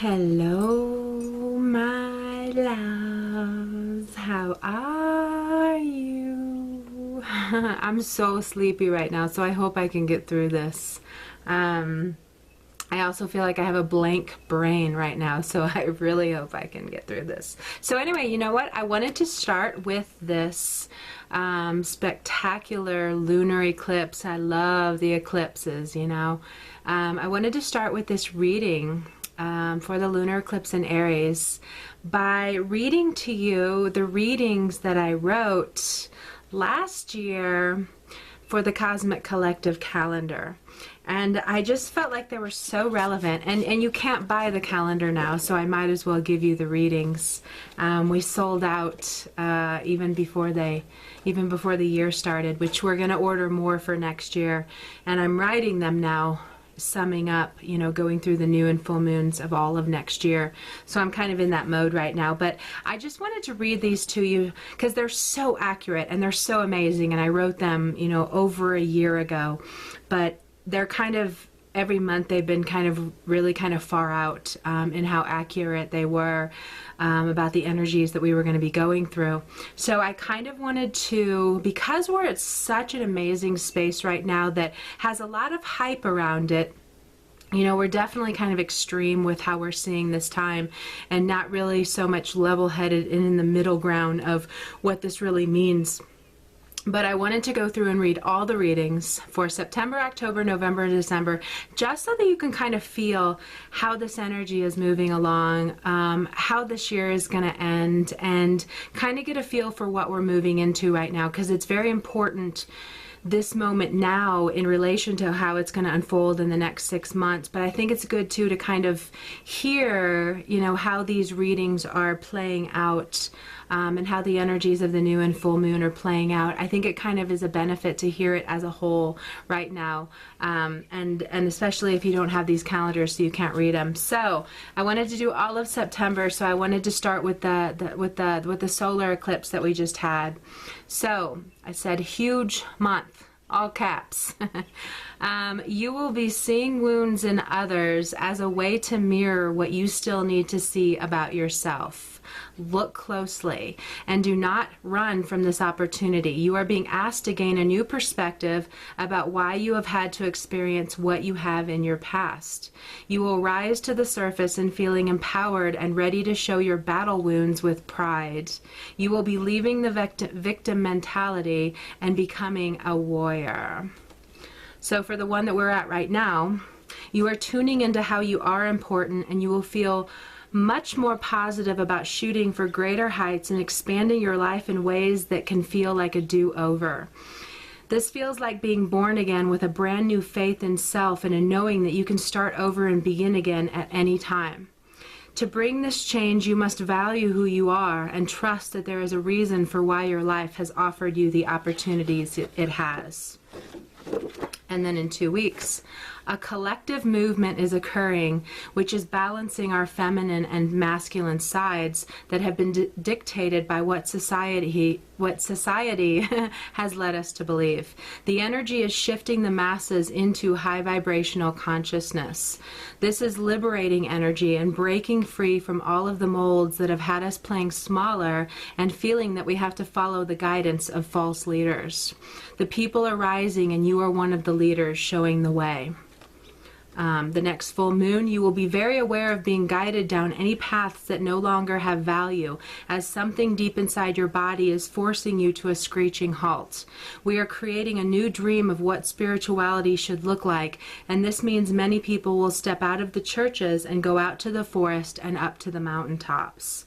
Hello, my loves. How are you? I'm so sleepy right now, so I hope I can get through this. I also feel like I have a blank brain right now, so I really hope I can get through this. So anyway, you know what? I wanted to start with this spectacular lunar eclipse. I love the eclipses, you know. I wanted to start with this reading for the lunar eclipse in Aries by reading to you the readings that I wrote last year for the Cosmic Collective calendar. And I just felt like they were so relevant, and you can't buy the calendar now, so I might as well give you the readings. We sold out even before the year started, which we're going to order more for next year, and I'm writing them now, summing up, you know, going through the new and full moons of all of next year. So I'm kind of in that mode right now, but I just wanted to read these to you because they're so accurate and they're so amazing, and I wrote them, you know, over a year ago, but they're kind of every month they've been kind of really kind of far out in how accurate they were about the energies that we were going to be going through. So I kind of wanted to, because we're at such an amazing space right now that has a lot of hype around it. You know, we're definitely kind of extreme with how we're seeing this time, and not really so much level-headed and in the middle ground of what this really means. But I wanted to go through and read all the readings for September, October, November, and December, just so that you can kind of feel how this energy is moving along, how this year is going to end, and kind of get a feel for what we're moving into right now, because it's very important this moment now in relation to how it's going to unfold in the next 6 months. But I think it's good too to kind of hear, you know, how these readings are playing out, and how the energies of the new and full moon are playing out. I think it kind of is a benefit to hear it as a whole right now, and especially if you don't have these calendars, so you can't read them. So I wanted to do all of September, so I wanted to start with the solar eclipse that we just had. So I said, huge month, all caps. You will be seeing wounds in others as a way to mirror what you still need to see about yourself. Look closely and do not run from this opportunity. You are being asked to gain a new perspective about why you have had to experience what you have in your past. You will rise to the surface and feeling empowered and ready to show your battle wounds with pride. You will be leaving the victim mentality and becoming a warrior. So for the one that we're at right now, you are tuning into how you are important, and you will feel much more positive about shooting for greater heights and expanding your life in ways that can feel like a do-over. This feels like being born again with a brand new faith in self and a knowing that you can start over and begin again at any time. To bring this change, you must value who you are and trust that there is a reason for why your life has offered you the opportunities it has. And then in 2 weeks, a collective movement is occurring, which is balancing our feminine and masculine sides that have been dictated by what society has led us to believe. The energy is shifting the masses into high vibrational consciousness. This is liberating energy and breaking free from all of the molds that have had us playing smaller and feeling that we have to follow the guidance of false leaders. The people are rising, and you are one of the leaders showing the way. The next full moon, you will be very aware of being guided down any paths that no longer have value, as something deep inside your body is forcing you to a screeching halt. We are creating a new dream of what spirituality should look like, and this means many people will step out of the churches and go out to the forest and up to the mountaintops.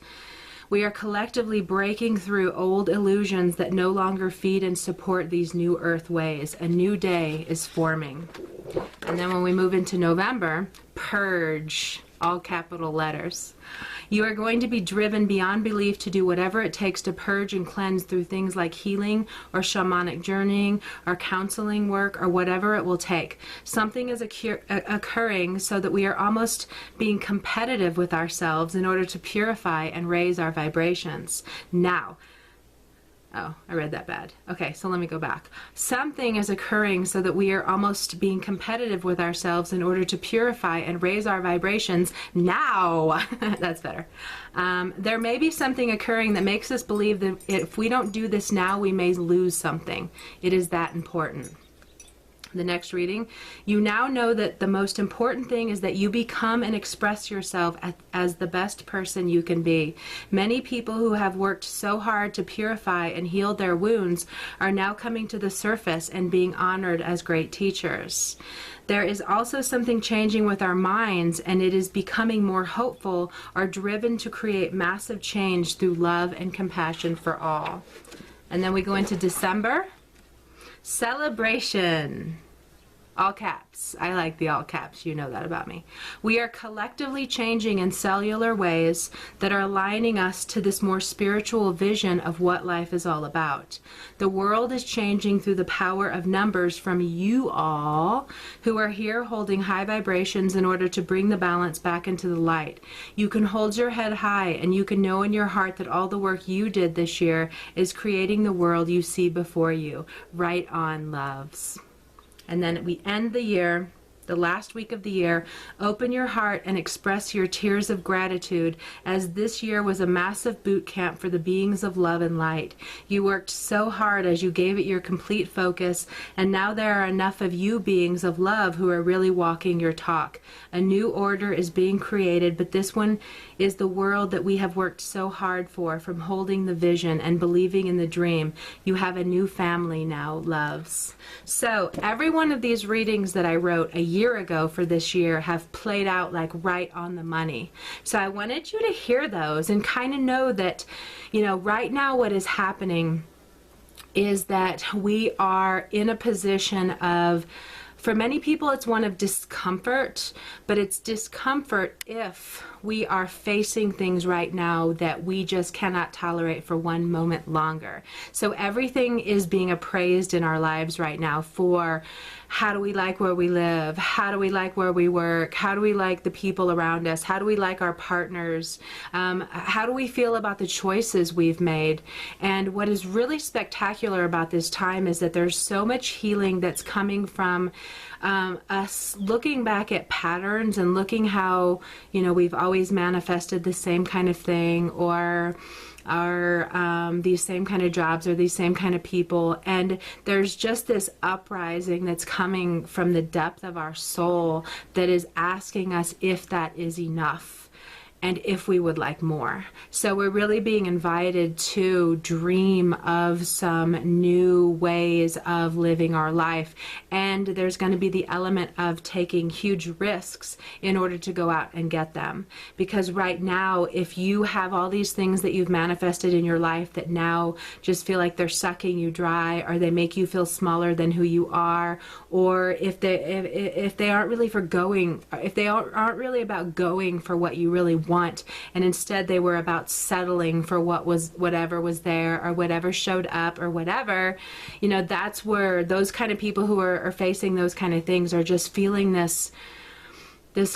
We are collectively breaking through old illusions that no longer feed and support these new earth ways. A new day is forming. And then when we move into November, purge, all capital letters. You are going to be driven beyond belief to do whatever it takes to purge and cleanse through things like healing or shamanic journeying or counseling work or whatever it will take. Something is occurring so that we are almost being competitive with ourselves in order to purify and raise our vibrations. Now, Oh, I read that bad. Okay, so let me go back. Something is occurring so that we are almost being competitive with ourselves in order to purify and raise our vibrations now. That's better. There may be something occurring that makes us believe that if we don't do this now, we may lose something. It is that important. The next reading, you now know that the most important thing is that you become and express yourself as the best person you can be. Many people who have worked so hard to purify and heal their wounds are now coming to the surface and being honored as great teachers. There is also something changing with our minds, and it is becoming more hopeful or driven to create massive change through love and compassion for all. And then we go into December. Celebration. All caps. I like the all caps. You know that about me. We are collectively changing in cellular ways that are aligning us to this more spiritual vision of what life is all about. The world is changing through the power of numbers from you all who are here holding high vibrations in order to bring the balance back into the light. You can hold your head high and you can know in your heart that all the work you did this year is creating the world you see before you. Right on, loves. And then we end the year, the last week of the year. Open your heart and express your tears of gratitude, as this year was a massive boot camp for the beings of love and light. You worked so hard as you gave it your complete focus, and now there are enough of you beings of love who are really walking your talk. A new order is being created, but this one is the world that we have worked so hard for, from holding the vision and believing in the dream. You have a new family now, loves. So every one of these readings that I wrote a year ago for this year have played out like right on the money. So I wanted you to hear those and kind of know that, you know, right now what is happening is that we are in a position of, for many people, it's one of discomfort, but it's discomfort if we are facing things right now that we just cannot tolerate for one moment longer. So everything is being appraised in our lives right now for how do we like where we live? How do we like where we work? How do we like the people around us? How do we like our partners? How do we feel about the choices we've made? And what is really spectacular about this time is that there's so much healing that's coming from us looking back at patterns and looking how, you know, we've always manifested the same kind of thing, or these same kind of jobs, or these same kind of people. And there's just this uprising that's coming from the depth of our soul that is asking us if that is enough and if we would like more. So we're really being invited to dream of some new ways of living our life. And there's going to be the element of taking huge risks in order to go out and get them. Because right now, if you have all these things that you've manifested in your life that now just feel like they're sucking you dry, or they make you feel smaller than who you are, or if they aren't really if they aren't really about going for what you really want, and instead they were about settling for whatever was there, or whatever showed up, or whatever, you know, that's where those kind of people who are facing those kind of things are just feeling this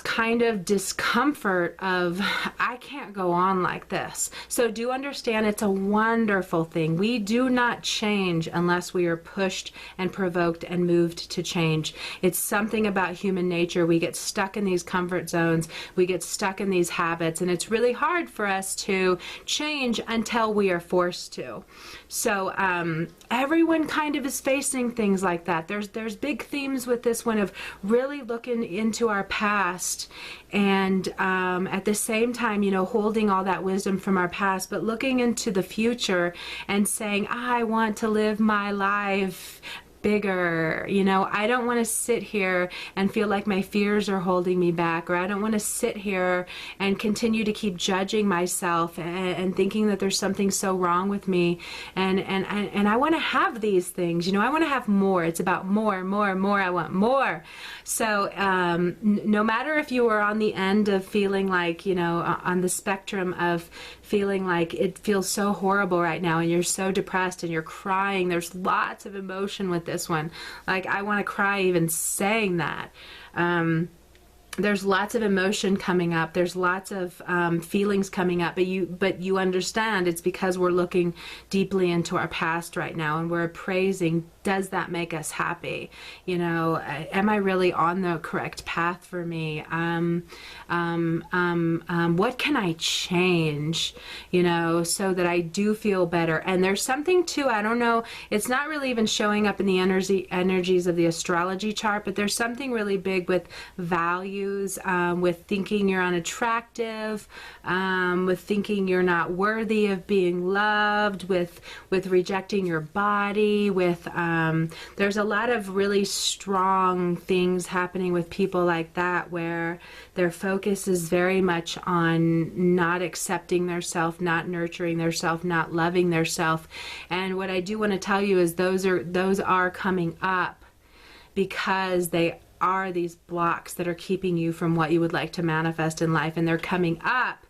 kind of discomfort of, I can't go on like this. So do understand it's a wonderful thing. We do not change unless we are pushed and provoked and moved to change. It's something about human nature. We get stuck in these comfort zones. We get stuck in these habits, and it's really hard for us to change until we are forced to. So everyone kind of is facing things like that. There's big themes with this one of really looking into our past, and at the same time, you know, holding all that wisdom from our past, but looking into the future and saying, I want to live my life bigger. You know, I don't want to sit here and feel like my fears are holding me back, or I don't want to sit here and continue to keep judging myself and thinking that there's something so wrong with me. And I want to have these things. You know, I want to have more. It's about more. I want more. So no matter if you are on the end of feeling like, you know, on the spectrum of feeling like it feels so horrible right now, and you're so depressed and you're crying, there's lots of emotion with this one. Like, I want to cry even saying that. there's lots of emotion coming up. There's lots of feelings coming up, but you understand it's because we're looking deeply into our past right now, and we're appraising, does that make us happy? You know, am I really on the correct path for me? What can I change, you know, so that I do feel better? And there's something too, I don't know, it's not really even showing up in the energies of the astrology chart, but there's something really big with values, with thinking you're unattractive, with thinking you're not worthy of being loved, with rejecting your body, with there's a lot of really strong things happening with people like that, where their focus is very much on not accepting their self, not nurturing their self, not loving their self. And what I do want to tell you is those are coming up because they are these blocks that are keeping you from what you would like to manifest in life, and they're coming up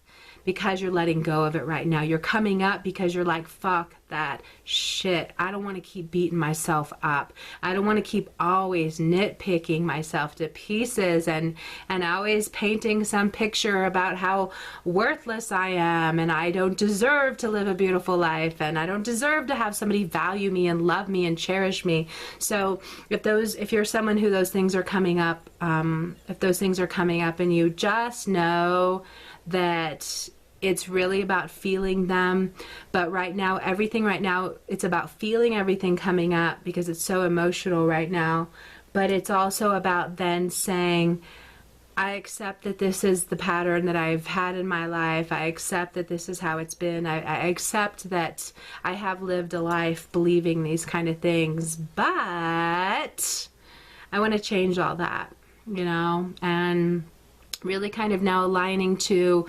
because you're letting go of it right now. You're coming up because you're like, fuck that shit. I don't want to keep beating myself up. I don't want to keep always nitpicking myself to pieces and always painting some picture about how worthless I am, and I don't deserve to live a beautiful life, and I don't deserve to have somebody value me and love me and cherish me. So if you're someone who those things are coming up, if those things are coming up, and you just know that it's really about feeling them. But right now, it's about feeling everything coming up because it's so emotional right now. But it's also about then saying, I accept that this is the pattern that I've had in my life. I accept that this is how it's been. I accept that I have lived a life believing these kind of things. But I want to change all that, you know, and really kind of now aligning to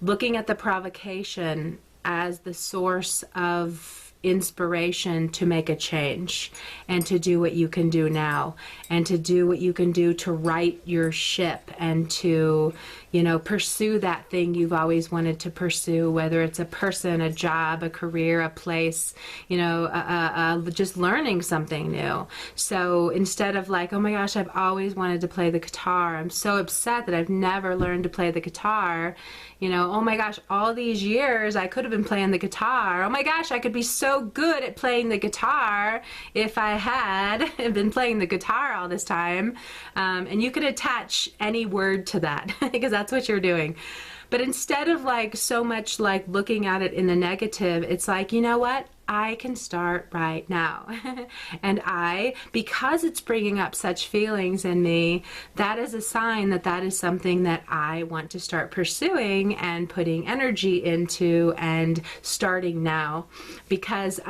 looking at the provocation as the source of inspiration to make a change, and to do what you can do now, and to do what you can do to right your ship, and to, you know, pursue that thing you've always wanted to pursue, whether it's a person, a job, a career, a place, you know, just learning something new. So instead of like, oh my gosh, I've always wanted to play the guitar, I'm so upset that I've never learned to play the guitar, you know, oh my gosh, all these years I could have been playing the guitar. Oh my gosh, I could be so good at playing the guitar if I had been playing the guitar all this time. And you could attach any word to that because that's what you're doing. But instead of like so much like looking at it in the negative, it's like, you know what? I can start right now. And because it's bringing up such feelings in me, that is a sign that that is something that I want to start pursuing and putting energy into and starting now. Because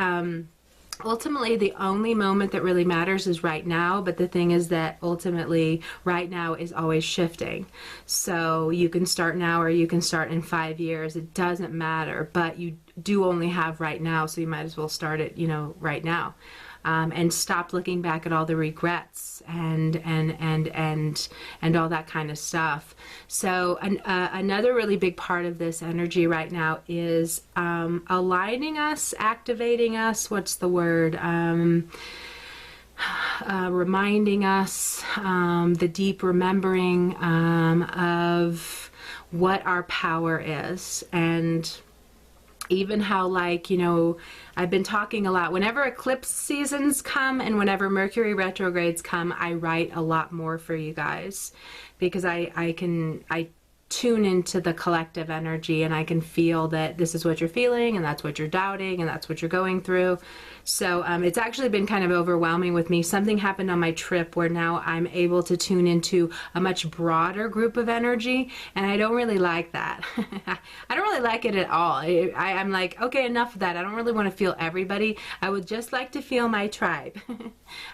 ultimately, the only moment that really matters is right now, but the thing is that ultimately right now is always shifting. So you can start now or you can start in 5 years. It doesn't matter, but you do only have right now, so you might as well start it, you know, right now. And stop looking back at all the regrets and all that kind of stuff. So another really big part of this energy right now is aligning us, activating us. What's the word? Reminding us, the deep remembering of what our power is, and even how, like, you know, I've been talking a lot. Whenever eclipse seasons come and whenever Mercury retrogrades come, I write a lot more for you guys because I tune into the collective energy, and I can feel that this is what you're feeling, and that's what you're doubting, and that's what you're going through. So it's actually been kind of overwhelming with me. Something happened on my trip where now I'm able to tune into a much broader group of energy, and I don't really like that. I don't really like it at all. I'm like, okay, enough of that. I don't really want to feel everybody. I would just like to feel my tribe.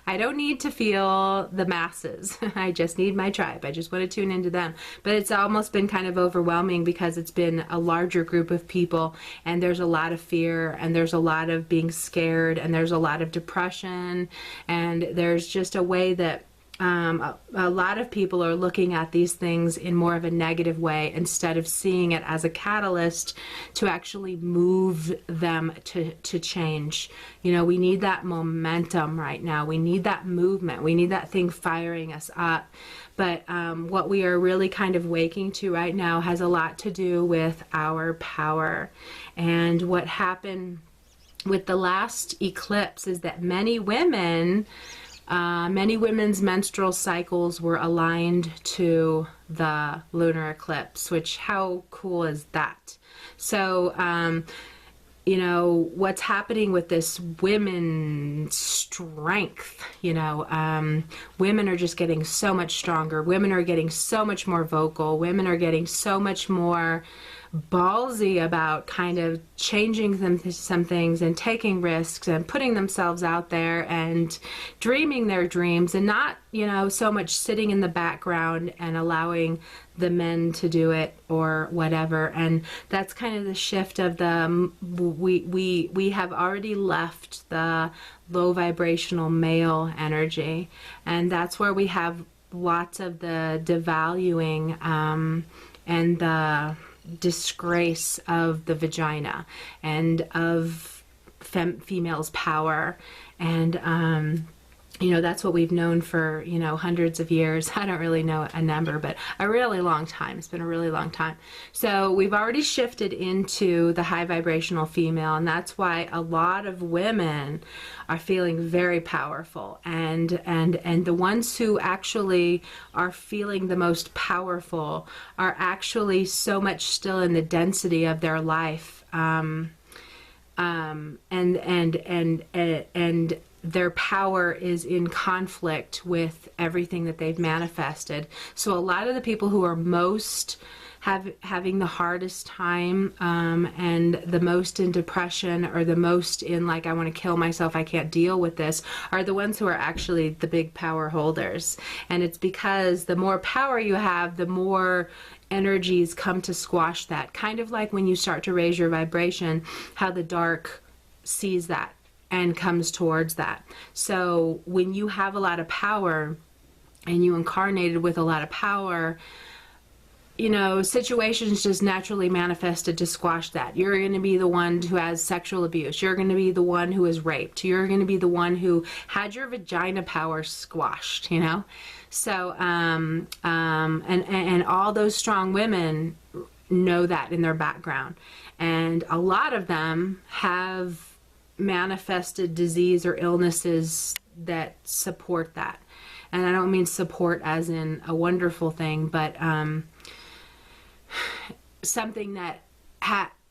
I don't need to feel the masses. I just need my tribe. I just want to tune into them. But it's almost been kind of overwhelming because it's been a larger group of people, and there's a lot of fear, and there's a lot of being scared, and there's a lot of depression, and there's just a way that a lot of people are looking at these things in more of a negative way instead of seeing it as a catalyst to actually move them to change. You know, we need that momentum right now. We need that movement. We need that thing firing us up. But what we are really kind of waking to right now has a lot to do with our power. And what happened with the last eclipse is that many women's menstrual cycles were aligned to the lunar eclipse, which, how cool is that? So, you know, what's happening with this women's strength, you know, women are just getting so much stronger. Women are getting so much more vocal. Women are getting so much more ballsy about kind of changing some things and taking risks and putting themselves out there and dreaming their dreams, and not, you know, so much sitting in the background and allowing the men to do it or whatever. And that's kind of the shift of the we have already left the low vibrational male energy, and that's where we have lots of the devaluing and the disgrace of the vagina and of female's power. And you know, that's what we've known for, you know, hundreds of years. I don't really know a number, but a really long time. It's been a really long time. So we've already shifted into the high vibrational female, and that's why a lot of women are feeling very powerful. And the ones who actually are feeling the most powerful are actually so much still in the density of their life. And their power is in conflict with everything that they've manifested. So a lot of the people who are most having the hardest time and the most in depression, or the most in like, I want to kill myself, I can't deal with this, are the ones who are actually the big power holders. And it's because the more power you have, the more energies come to squash that. Kind of like when you start to raise your vibration, how the dark sees that and comes towards that. So when you have a lot of power and you incarnated with a lot of power, you know, situations just naturally manifested to squash that. You're going to be the one who has sexual abuse. You're going to be the one who is raped. You're going to be the one who had your vagina power squashed, you know? So, and all those strong women know that in their background. And a lot of them have manifested disease or illnesses that support that. And I don't mean support as in a wonderful thing, but something that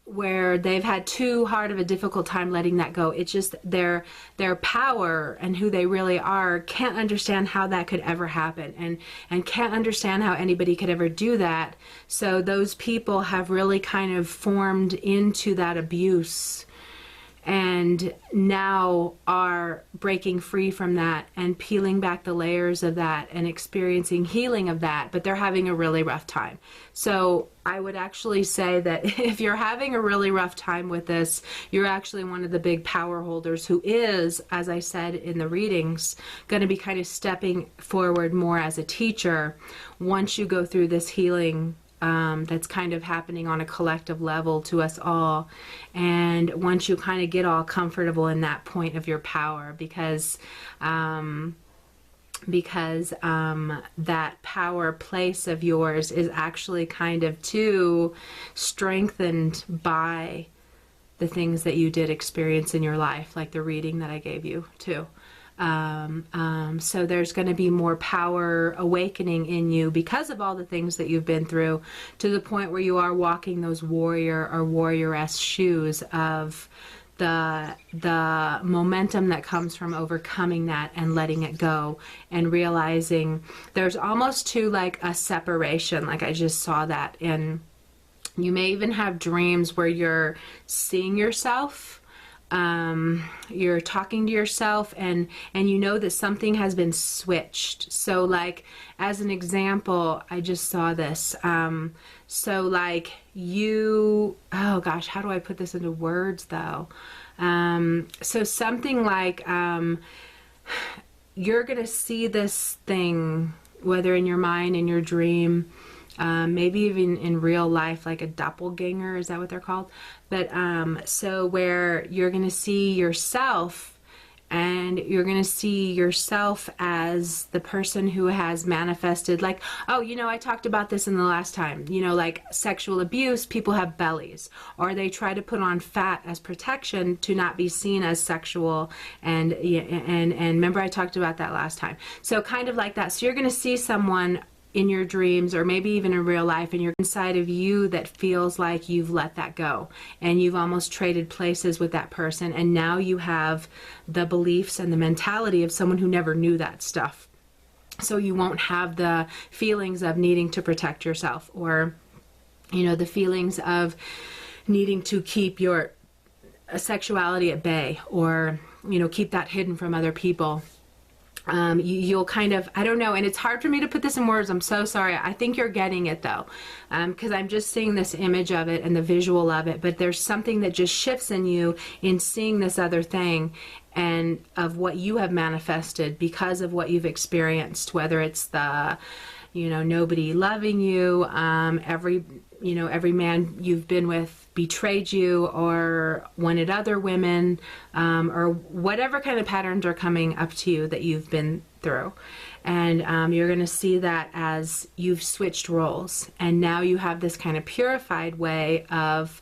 where they've had too hard of a difficult time letting that go. It's just their power and who they really are can't understand how that could ever happen, and can't understand how anybody could ever do that. So those people have really kind of formed into that abuse, and now are breaking free from that and peeling back the layers of that and experiencing healing of that, but they're having a really rough time. So I would actually say that if you're having a really rough time with this, you're actually one of the big power holders who is, as I said in the readings, going to be kind of stepping forward more as a teacher once you go through this healing that's kind of happening on a collective level to us all. And once you kind of get all comfortable in that point of your power, because that power place of yours is actually kind of too strengthened by the things that you did experience in your life, like the reading that I gave you too. So there's going to be more power awakening in you because of all the things that you've been through, to the point where you are walking those warrior or warrioress shoes of the momentum that comes from overcoming that and letting it go, and realizing there's almost to like a separation. Like I just saw that, and you may even have dreams where you're seeing yourself. You're talking to yourself, and you know that something has been switched. So like, as an example, I just saw this. So like you, oh gosh, how do I put this into words though? So something like, you're going to see this thing, whether in your mind, in your dream, maybe even in real life, like a doppelganger, is that what they're called? But so where you're going to see yourself, and you're going to see yourself as the person who has manifested, like, oh, you know, I talked about this in the last time, you know, like sexual abuse, people have bellies, or they try to put on fat as protection to not be seen as sexual. And remember, I talked about that last time. So kind of like that. So you're going to see someone in your dreams, or maybe even in real life, and you're inside of you that feels like you've let that go, and you've almost traded places with that person, and now you have the beliefs and the mentality of someone who never knew that stuff. So you won't have the feelings of needing to protect yourself, or, you know, the feelings of needing to keep your sexuality at bay, or, you know, keep that hidden from other people. You'll kind of, I don't know, and it's hard for me to put this in words. I'm so sorry. I think you're getting it though, because I'm just seeing this image of it and the visual of it, but there's something that just shifts in you in seeing this other thing, and of what you have manifested because of what you've experienced, whether it's the, you know, nobody loving you, every man you've been with betrayed you or wanted other women, or whatever kind of patterns are coming up to you that you've been through. And you're going to see that as you've switched roles, and now you have this kind of purified way of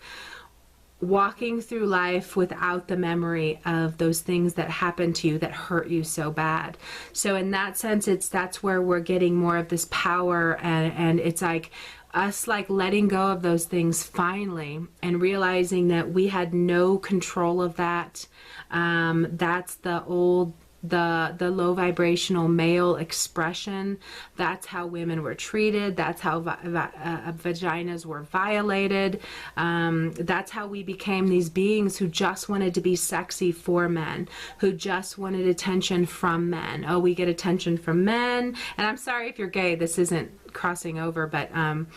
walking through life without the memory of those things that happened to you that hurt you so bad. So in that sense, that's where we're getting more of this power, and it's like us like letting go of those things finally, and realizing that we had no control of that. That's the low vibrational male expression. That's how women were treated. That's how vaginas were violated. That's how we became these beings who just wanted to be sexy for men, who just wanted attention from men. Oh, we get attention from men. And I'm sorry if you're gay, this isn't crossing over, but I'm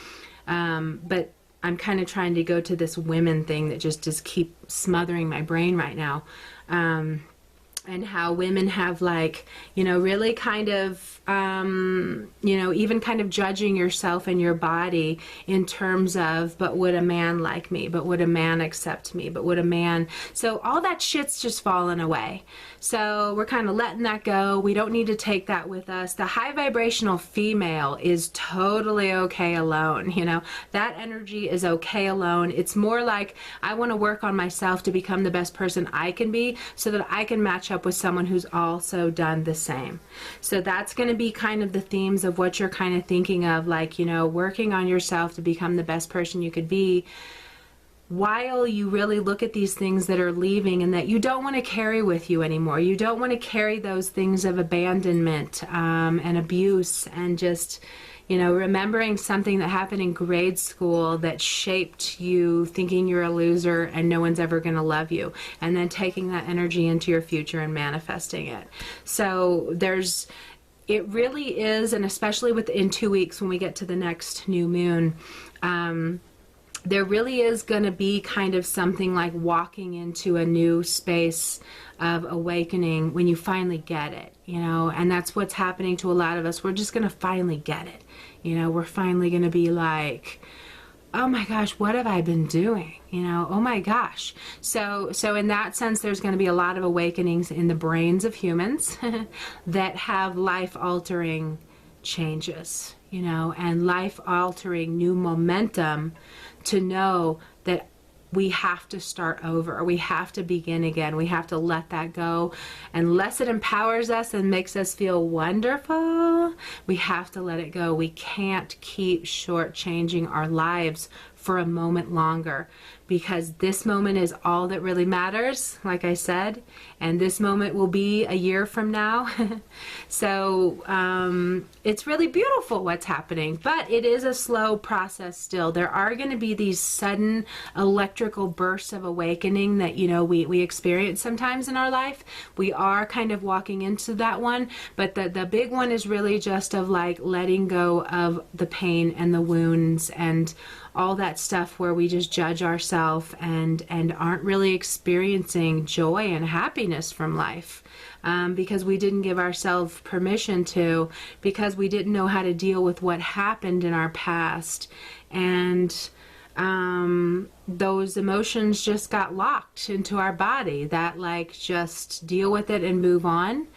kind of trying to go to this women thing that just keep smothering my brain right now. And how women have, like, you know, really kind of, you know, even kind of judging yourself and your body in terms of, but would a man like me? But would a man accept me? But would a man? So all that shit's just fallen away. So we're kind of letting that go. We don't need to take that with us. The high vibrational female is totally okay alone. You know, that energy is okay alone. It's more like, I want to work on myself to become the best person I can be, so that I can match up with someone who's also done the same. So that's going to be kind of the themes of what you're kind of thinking of, like, you know, working on yourself to become the best person you could be, while you really look at these things that are leaving and that you don't want to carry with you anymore. You don't want to carry those things of abandonment and abuse, and just, you know, remembering something that happened in grade school that shaped you thinking you're a loser and no one's ever going to love you, and then taking that energy into your future and manifesting it. So it really is, and especially within 2 weeks when we get to the next new moon, there really is going to be kind of something like walking into a new space of awakening when you finally get it, you know, and that's what's happening to a lot of us. We're just going to finally get it. You know, we're finally going to be like, oh my gosh, what have I been doing? You know, oh my gosh. So in that sense, there's going to be a lot of awakenings in the brains of humans that have life-altering changes, you know, and life-altering new momentum to know that we have to start over, or we have to begin again. We have to let that go. Unless it empowers us and makes us feel wonderful, we have to let it go. We can't keep shortchanging our lives for a moment longer, because this moment is all that really matters, like I said, and this moment will be a year from now. So it's really beautiful what's happening, but it is a slow process still. There are going to be these sudden electrical bursts of awakening that, you know, we experience sometimes in our life. We are kind of walking into that one, but the big one is really just of like letting go of the pain and the wounds and all that stuff where we just judge ourselves yourself and aren't really experiencing joy and happiness from life. Because we didn't give ourselves permission to, because we didn't know how to deal with what happened in our past. And those emotions just got locked into our body that like just deal with it and move on.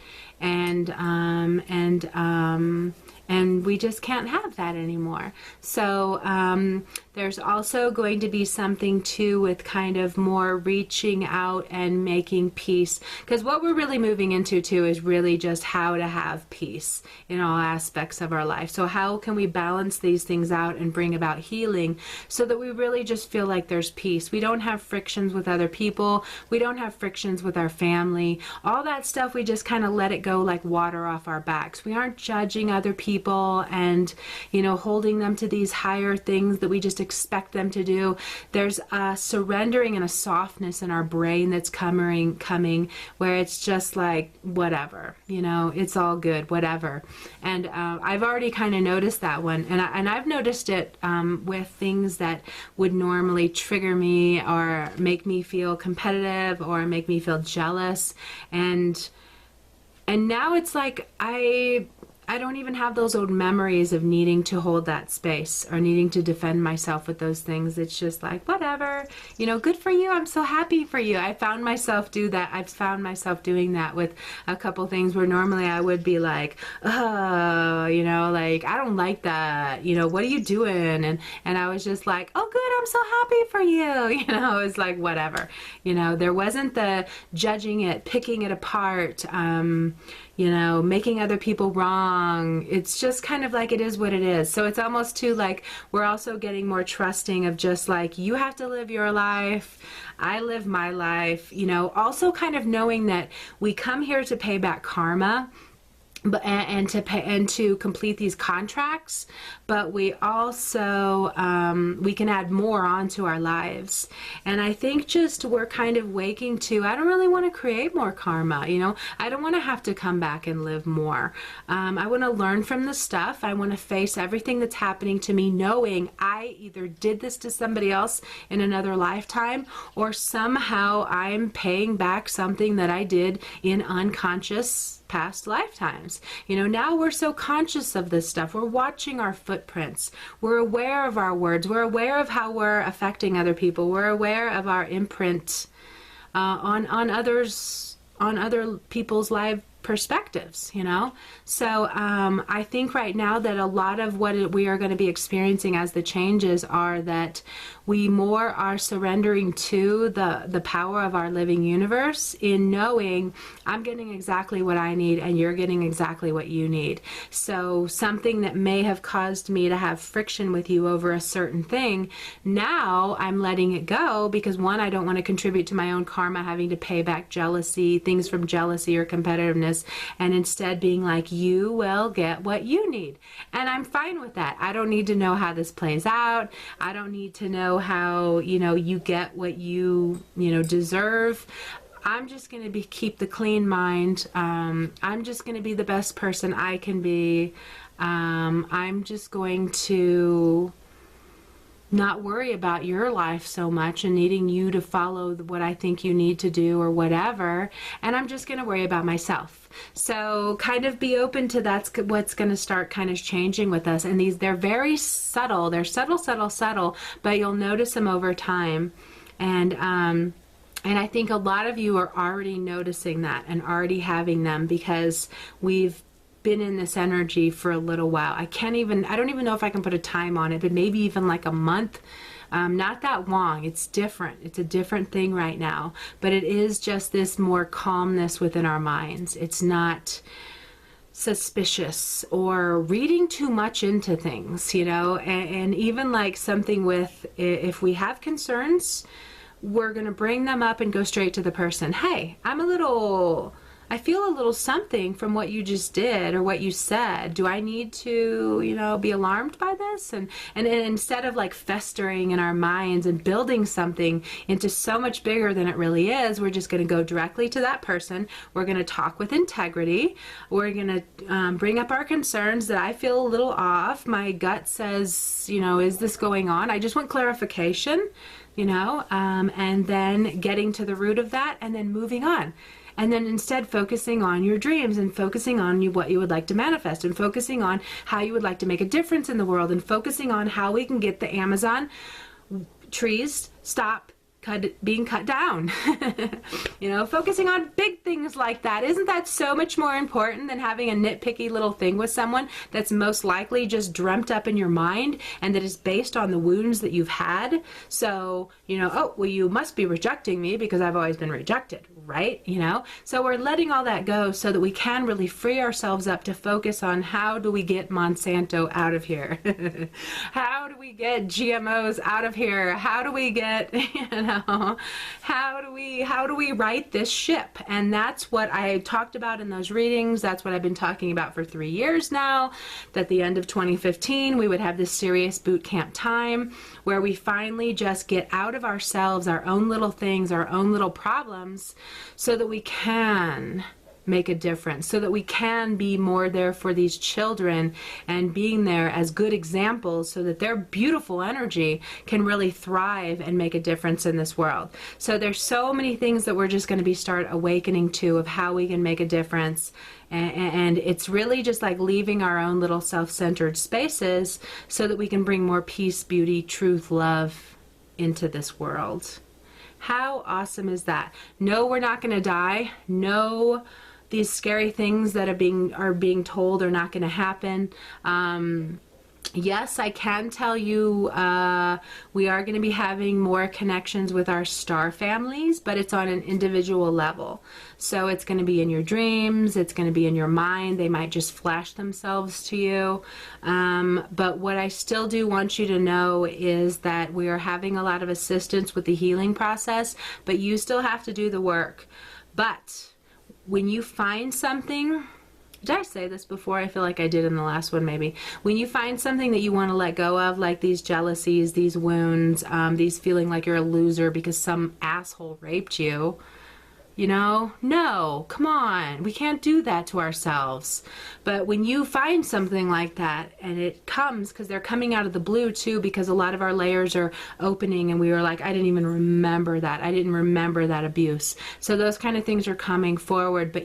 And we just can't have that anymore. So there's also going to be something too with kind of more reaching out and making peace, because what we're really moving into too is really just how to have peace in all aspects of our life. So how can we balance these things out and bring about healing so that we really just feel like there's peace. We don't have frictions with other people. We don't have frictions with our family. All that stuff, we just kind of let it go like water off our backs. We aren't judging other people and, you know, holding them to these higher things that we just expect them to do. There's a surrendering and a softness in our brain that's coming where it's just like, whatever, you know, it's all good, whatever. And I've already kind of noticed that one. And I've noticed it with things that would normally trigger me or make me feel competitive or make me feel jealous. And now it's like I don't even have those old memories of needing to hold that space or needing to defend myself with those things. It's just like, whatever, you know, good for you. I'm so happy for you. I found myself do that. I've found myself doing that with a couple things where normally I would be like, oh, you know, like, I don't like that. You know, what are you doing? And I was just like, oh, good. I'm so happy for you. You know, it's like, whatever, you know, there wasn't the judging it, picking it apart, you know, making other people wrong. It's just kind of like it is what it is. So it's almost too like we're also getting more trusting of just like, you have to live your life, I live my life, you know, also kind of knowing that we come here to pay back karma, but and to complete these contracts, but we also we can add more onto our lives. And I think just we're kind of waking to, I don't really want to create more karma, you know, I don't want to have to come back and live more. I want to learn from the stuff. I want to face everything that's happening to me, knowing I either did this to somebody else in another lifetime, or somehow I'm paying back something that I did in unconscious past lifetimes. You know, now we're so conscious of this stuff. We're watching our footprints. We're aware of our words. We're aware of how we're affecting other people. We're aware of our imprint on others, on other people's life perspectives, you know. So I think right now that a lot of what we are going to be experiencing as the changes are that we more are surrendering to the power of our living universe in knowing I'm getting exactly what I need and you're getting exactly what you need. So something that may have caused me to have friction with you over a certain thing, now I'm letting it go because one, I don't want to contribute to my own karma, having to pay back jealousy, things from jealousy or competitiveness, and instead being like, you will get what you need. And I'm fine with that. I don't need to know how this plays out. I don't need to know how, you know, you get what you know, deserve. I'm just going to keep the clean mind. I'm just going to be the best person I can be. I'm just going to not worry about your life so much and needing you to follow what I think you need to do or whatever. And I'm just going to worry about myself. So kind of be open to that's what's going to start kind of changing with us. And they're very subtle. They're subtle, but you'll notice them over time. And I think a lot of you are already noticing that and already having them because we've been in this energy for a little while. I don't even know if I can put a time on it, but maybe even like a month. Not that long. It's different. It's a different thing right now, but it is just this more calmness within our minds. It's not suspicious or reading too much into things, you know, and even like something with, if we have concerns, we're going to bring them up and go straight to the person. Hey, I'm a little I feel a little something from what you just did or what you said. Do I need to, you know, be alarmed by this? And instead of like festering in our minds and building something into so much bigger than it really is, we're just going to go directly to that person. We're going to talk with integrity. We're going to bring up our concerns that I feel a little off. My gut says, you know, is this going on? I just want clarification, you know, and then getting to the root of that and then moving on. And then instead focusing on your dreams and focusing on what you would like to manifest and focusing on how you would like to make a difference in the world and focusing on how we can get the Amazon trees stop being cut down. You know, focusing on big things like that. Isn't that so much more important than having a nitpicky little thing with someone that's most likely just dreamt up in your mind and that is based on the wounds that you've had? So, you know, oh, well, you must be rejecting me because I've always been rejected, right? You know, so we're letting all that go so that we can really free ourselves up to focus on how do we get Monsanto out of here? How do we get GMOs out of here? How do we get, you know, how do we right this ship? And that's what I talked about in those readings. That's what I've been talking about for 3 years now, that the end of 2015 we would have this serious boot camp time where we finally just get out of ourselves, our own little things, our own little problems, so that we can make a difference, so that we can be more there for these children and being there as good examples so that their beautiful energy can really thrive and make a difference in this world. So there's so many things that we're just going to be start awakening to of how we can make a difference. And it's really just like leaving our own little self-centered spaces so that we can bring more peace, beauty, truth, love into this world. How awesome is that? No, we're not going to die. No, these scary things that are being told are not going to happen. Yes, I can tell you we are going to be having more connections with our star families, but it's on an individual level. So it's going to be in your dreams, it's going to be in your mind, they might just flash themselves to you. But what I still do want you to know is that we are having a lot of assistance with the healing process, but you still have to do the work. But when you find something, did I say this before? I feel like I did in the last one maybe. When you find something that you want to let go of, like these jealousies, these wounds, these feeling like you're a loser because some asshole raped you, you know, no, come on, we can't do that to ourselves. But when you find something like that, and it comes, because they're coming out of the blue too, because a lot of our layers are opening and we were like, I didn't even remember that. I didn't remember that abuse. So those kind of things are coming forward, but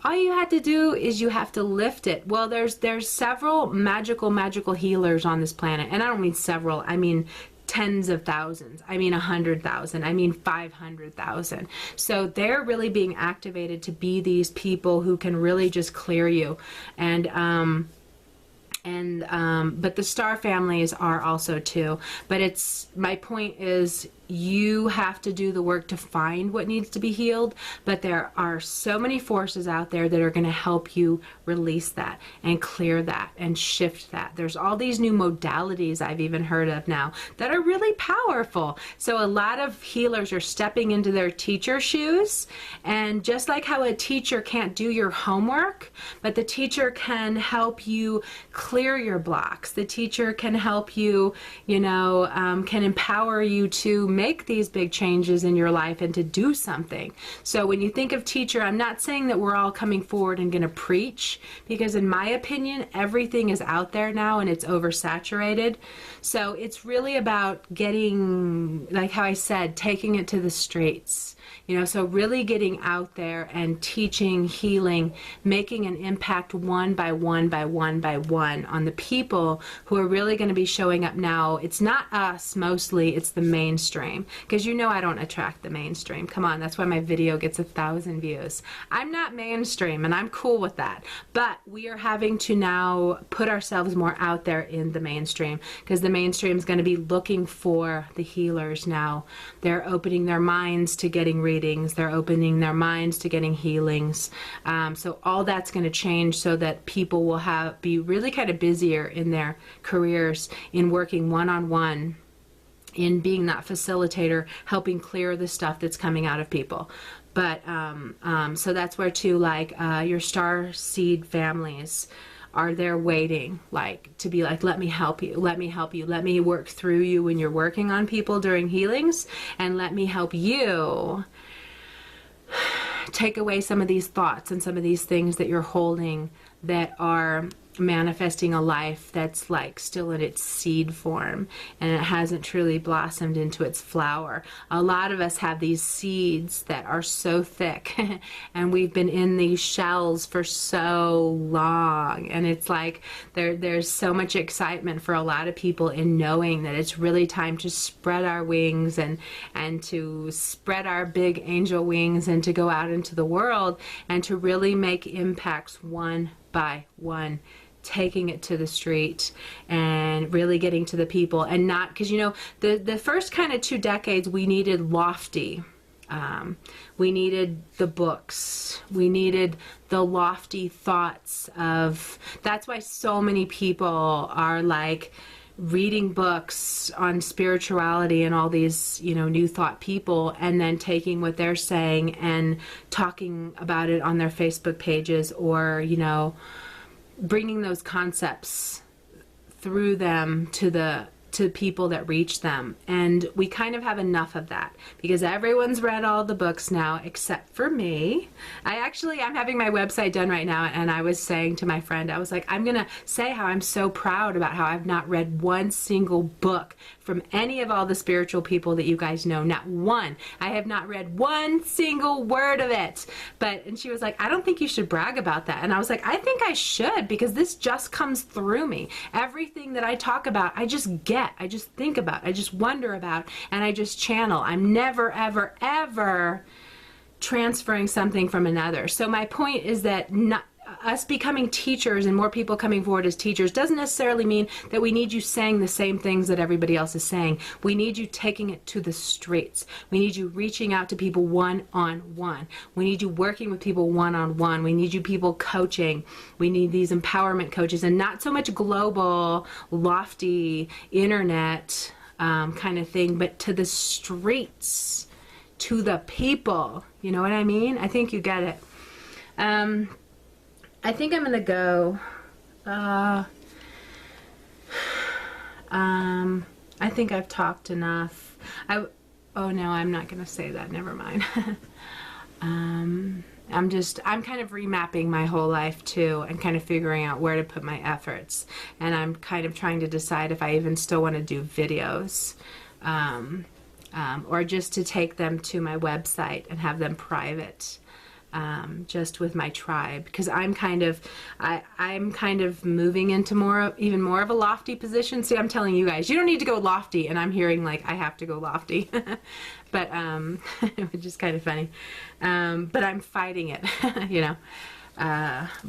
all you had to do is you have to lift it. Well, there's several magical healers on this planet. And I don't mean several, I mean tens of thousands. I mean 100,000. I mean 500,000. So they're really being activated to be these people who can really just clear you. But the star families are also too. But my point is, you have to do the work to find what needs to be healed, but there are so many forces out there that are going to help you release that and clear that and shift that. There's all these new modalities I've even heard of now that are really powerful. So a lot of healers are stepping into their teacher shoes, and just like how a teacher can't do your homework, but the teacher can help you clear your blocks. The teacher can help you, you know, can empower you to make these big changes in your life and to do something. So when you think of teacher, I'm not saying that we're all coming forward and going to preach, because in my opinion, everything is out there now and it's oversaturated. So it's really about getting, like how I said, taking it to the streets. You know, so really getting out there and teaching, healing, making an impact one by one by one by one on the people who are really going to be showing up now. It's not us mostly, it's the mainstream. Because you know I don't attract the mainstream. Come on, that's why my video gets 1,000 views. I'm not mainstream and I'm cool with that. But we are having to now put ourselves more out there in the mainstream, because the mainstream is going to be looking for the healers now. They're opening their minds to getting readings. They're opening their minds to getting healings. So all that's going to change so that people will be really kind of busier in their careers in working one-on-one, in being that facilitator, helping clear the stuff that's coming out of people. But so that's where too, like your star seed families are there waiting, like to be like, let me help you, let me help you, let me work through you when you're working on people during healings, and let me help you take away some of these thoughts and some of these things that you're holding that are manifesting a life that's like still in its seed form and it hasn't truly blossomed into its flower. A lot of us have these seeds that are so thick and we've been in these shells for so long, and it's like there's so much excitement for a lot of people in knowing that it's really time to spread our wings and to spread our big angel wings and to go out into the world and to really make impacts one by one, taking it to the street and really getting to the people. And not because, you know, the first kind of 2 decades we needed lofty, we needed the books, we needed the lofty thoughts of, that's why so many people are like reading books on spirituality and all these, you know, new thought people, and then taking what they're saying and talking about it on their Facebook pages, or, you know, bringing those concepts through them to people that reach them. And we kind of have enough of that because everyone's read all the books now except for me. I'm having my website done right now, and I was saying to my friend, I was like, I'm gonna say how I'm so proud about how I've not read one single book from any of all the spiritual people that you guys know. Not one. I have not read one single word of it. And she was like, I don't think you should brag about that. And I was like, I think I should, because this just comes through me. Everything that I talk about, I just get, I just think about, I just wonder about, and I just channel. I'm never, ever, ever transferring something from another. So my point is that us becoming teachers and more people coming forward as teachers doesn't necessarily mean that we need you saying the same things that everybody else is saying. We need you taking it to the streets. We need you reaching out to people one-on-one. We need you working with people one-on-one. We need you people coaching. We need these empowerment coaches, and not so much global, lofty, internet kind of thing, but to the streets, to the people. You know what I mean? I think you get it. I think I'm gonna go. I think I've talked enough. Oh no, I'm not gonna say that. Never mind. I'm kind of remapping my whole life too, and kind of figuring out where to put my efforts. And I'm kind of trying to decide if I even still want to do videos, or just to take them to my website and have them private. Just with my tribe, because I'm kind of moving into even more of a lofty position. See, I'm telling you guys, you don't need to go lofty, and I'm hearing like I have to go lofty, but which is kind of funny. But I'm fighting it, you know.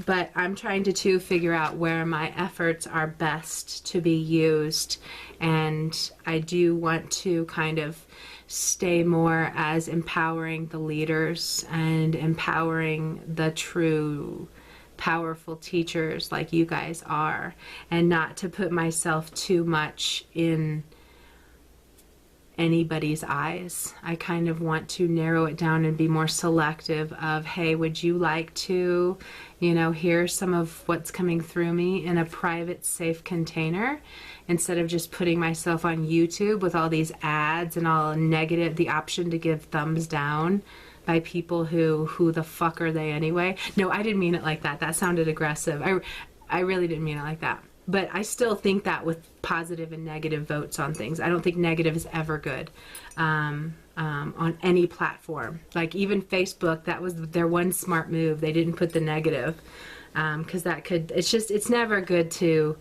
But I'm trying to figure out where my efforts are best to be used, and I do want to kind of stay more as empowering the leaders and empowering the true powerful teachers like you guys are, and not to put myself too much in anybody's eyes. I kind of want to narrow it down and be more selective of, hey, would you like to, you know, hear some of what's coming through me in a private, safe container, instead of just putting myself on YouTube with all these ads and all negative, the option to give thumbs down by people who the fuck are they anyway? No, I didn't mean it like that. That sounded aggressive. I really didn't mean it like that. But I still think that with positive and negative votes on things. I don't think negative is ever good on any platform. Like even Facebook, that was their one smart move. They didn't put the negative, because it's never good to,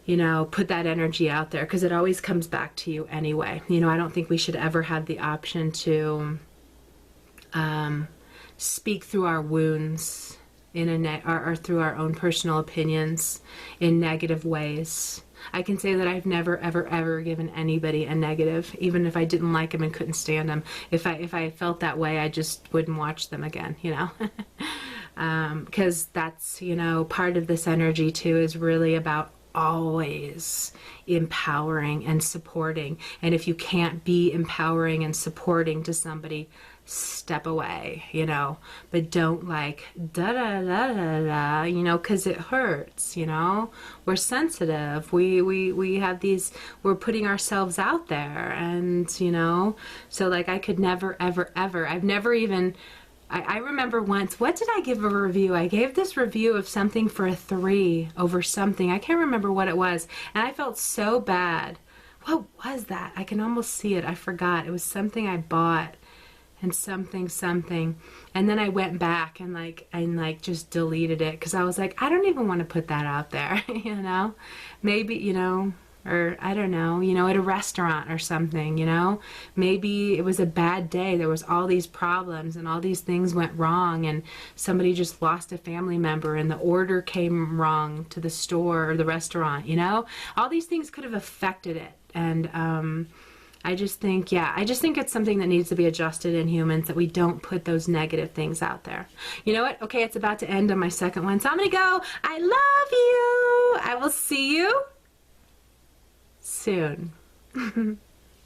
you know, put that energy out there, because it always comes back to you anyway. You know, I don't think we should ever have the option to speak through our wounds or through our own personal opinions in negative ways. I can say that I've never, ever, ever given anybody a negative, even if I didn't like them and couldn't stand them. If I felt that way, I just wouldn't watch them again, you know. Because that's, you know, part of this energy too is really about always empowering and supporting. And if you can't be empowering and supporting to somebody, step away, you know, but don't like da da da da da, you know, because it hurts, you know. We're sensitive. We have these, we're putting ourselves out there, and you know, so like I could never ever ever, I've never even, I remember once, what did I give a review? I gave this review of something for a 3 over something. I can't remember what it was, and I felt so bad. What was that? I can almost see it. I forgot. It was something I bought, and something, and then I went back and like just deleted it, because I was like, I don't even want to put that out there. You know, maybe, you know, or I don't know, you know, at a restaurant or something, you know, maybe it was a bad day, there was all these problems and all these things went wrong, and somebody just lost a family member, and the order came wrong to the store or the restaurant, you know, all these things could have affected it. And I just think, yeah, I just think it's something that needs to be adjusted in humans, that we don't put those negative things out there. You know what? Okay, it's about to end on my second one, so I'm going to go. I love you. I will see you soon.